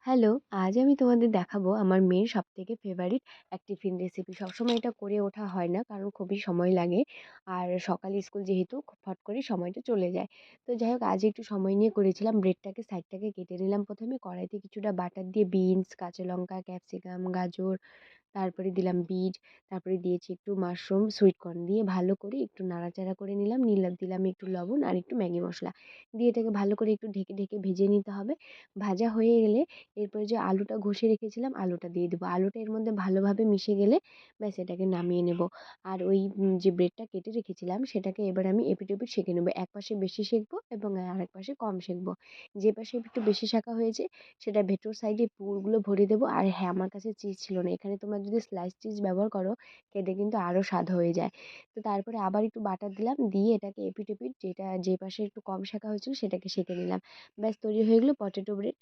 Hello, আজ আমি তোমাদের দেখাবো আমার মেয়ের সবথেকে ফেভারিট এক টিফিন রেসিপি। সবসময় এটা করে ওঠা হয় না কারণ খুবই সময় লাগে। আর সকালে স্কুল যেহেতু ফট করে সময়টা চলে যায়। তো যাই হোক আজ একটু সময় নিয়ে করেছিলাম। ব্রেডটাকে সাইড থেকে কেটে নিলাম ১ম এ কড়াইতে কিছুটা বাটার দিয়ে বিনস, কাঁচা লঙ্কা, ক্যাপসিকাম, গাজর তারপরে দিলাম বিট, তারপরে দিয়েছি একটু মাশরুম, সুইট কর্ন দিয়ে ভালো করে একটু নাড়াচাড়া করে দিলাম একটু লবণ আর একটু ম্যাগি মসলা। দিয়ে এটাকে ভালো করে একটু ঢেকে, ঢেকে ভেজে নিতে হবে। ভাজা হয়ে গেলে এরপরে যে আলুটা ঘষে রেখেছিলাম আলুটা দিয়ে দেবো। আলুটা এর মধ্যে ভালোভাবে মিশে গেলে ব্যাস এটাকে নামিয়ে নেব। আর ওই যে ব্রেডটা কেটে রেখেছিলাম সেটাকে এবার আমি এপিঠ-ওপিঠ সেঁকে নেব। এক পাশে বেশি সেঁকবো এবং আরেক পাশে কম সেঁকবো। যে পাশে একটু বেশি সেঁকা হয়েছে সেটার ভেতর সাইডে পুরগুলো ভরে দেবো। আর হ্যাঁ, আমার কাছে চিজ ছিল না। এখানে তোমরা যদি স্লাইস চিজ ব্যবহার করো খেতে কিন্তু আরও স্বাদ হয়ে যায়। তো তারপরে আবার একটু বাটার দিলাম, দিয়ে এটাকে এপিঠ-ওপিঠ যে পাশে একটু কম সেঁকা হয়েছিল সেটাকে সেঁকে নিলাম। ব্যাস তৈরি হয়ে গেল পটেটো ব্রেড।